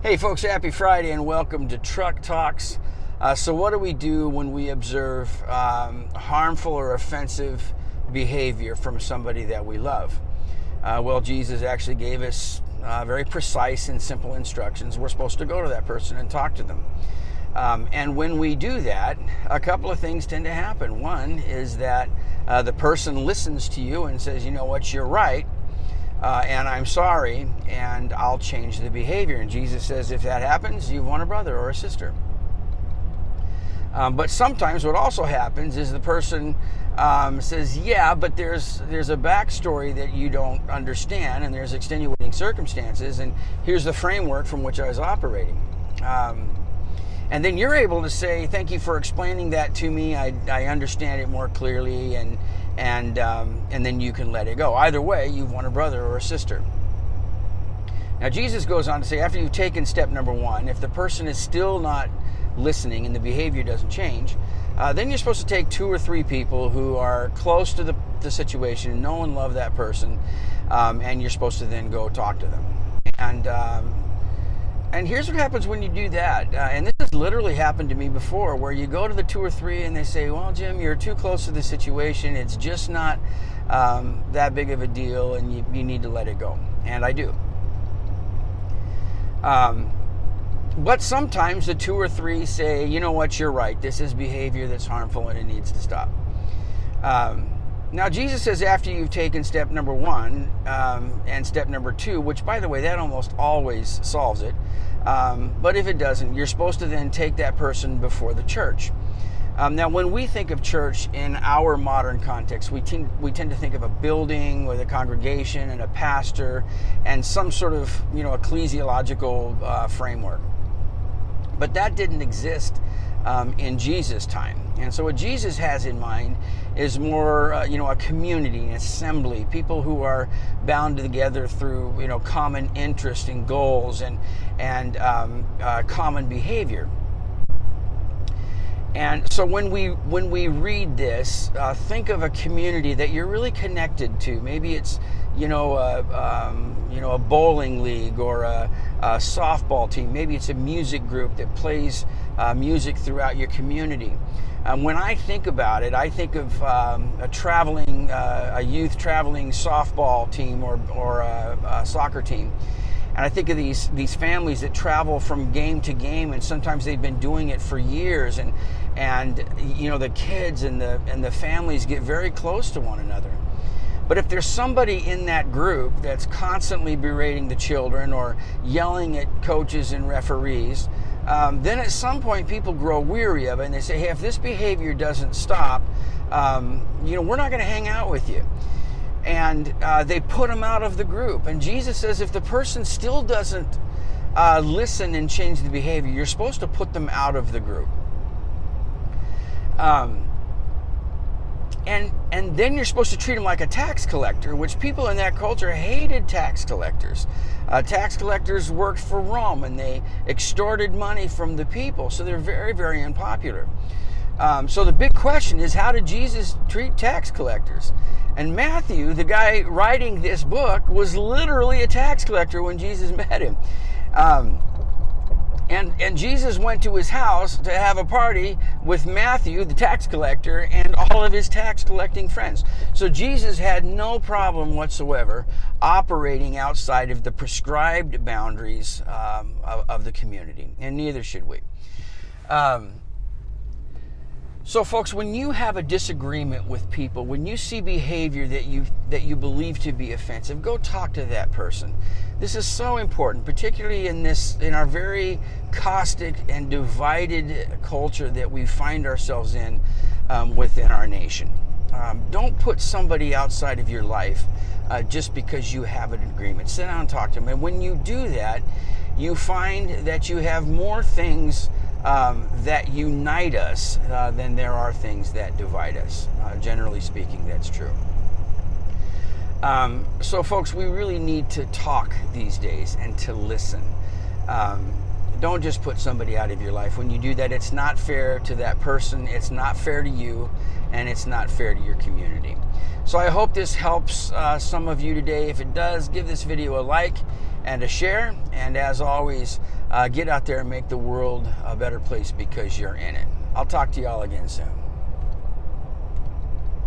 Hey folks, happy Friday and welcome to Truck Talks. So what do we do when we observe harmful or offensive behavior from somebody that we love? Well, Jesus actually gave us very precise and simple instructions. We're supposed to go to that person and talk to them. And when we do that, a couple of things tend to happen. One is that the person listens to you and says, you know what, you're right. And I'm sorry, and I'll change the behavior. And Jesus says, if that happens, you've won a brother or a sister. But sometimes what also happens is the person says, yeah, but there's a backstory that you don't understand, and there's extenuating circumstances, and here's the framework from which I was operating. And then you're able to say, thank you for explaining that to me. I understand it more clearly, and then you can let it go. Either way, you've won a brother or a sister. Now, Jesus goes on to say, after you've taken step number one, if the person is still not listening and the behavior doesn't change, then you're supposed to take 2 or 3 people who are close to the situation, know and love that person, and you're supposed to then go talk to them. And here's what happens when you do that. And this has literally happened to me before, where you go to the 2 or 3 and they say, well, Jim, you're too close to the situation. It's just not that big of a deal, and you need to let it go. And I do. But sometimes the 2 or 3 say, you know what, you're right. This is behavior that's harmful and it needs to stop. Now, Jesus says after you've taken step number 1 and step number 2, which, by the way, that almost always solves it. But if it doesn't, you're supposed to then take that person before the church. Now, when we think of church in our modern context, we tend to think of a building with a congregation and a pastor and some sort of, ecclesiological framework. But that didn't exist in Jesus' time. And so what Jesus has in mind is more, a community, an assembly, people who are bound together through, common interest and goals and common behavior. And so when we read this, think of a community that you're really connected to. Maybe it's a bowling league or a softball team. Maybe it's a music group that plays music throughout your community. When I think about it, I think of a youth traveling softball team or a soccer team. And I think of these families that travel from game to game, and sometimes they've been doing it for years, and the kids and the families get very close to one another. But if there's somebody in that group that's constantly berating the children or yelling at coaches and referees, then at some point people grow weary of it, and they say, hey, if this behavior doesn't stop, we're not going to hang out with you. And they put them out of the group. And Jesus says if the person still doesn't listen and change the behavior, you're supposed to put them out of the group. And then you're supposed to treat them like a tax collector, which people in that culture hated tax collectors. Tax collectors worked for Rome, and they extorted money from the people, so they're very, very unpopular. So the big question is, how did Jesus treat tax collectors? And Matthew, the guy writing this book, was literally a tax collector when Jesus met him. And Jesus went to his house to have a party with Matthew, the tax collector, and all of his tax collecting friends. So Jesus had no problem whatsoever operating outside of the prescribed boundaries of the community, and neither should we. So folks, when you have a disagreement with people, when you see behavior that you believe to be offensive, go talk to that person. This is so important, particularly in our very caustic and divided culture that we find ourselves in within our nation. Don't put somebody outside of your life just because you have an agreement. Sit down and talk to them. And when you do that, you find that you have more things that unite us than there are things that divide us. Generally speaking, that's true. So folks, we really need to talk these days and to listen. Don't just put somebody out of your life. When you do that, it's not fair to that person, it's not fair to you, and it's not fair to your community. So I hope this helps some of you today. If it does, give this video a like and a share. And as always, get out there and make the world a better place because you're in it. I'll talk to you all again soon.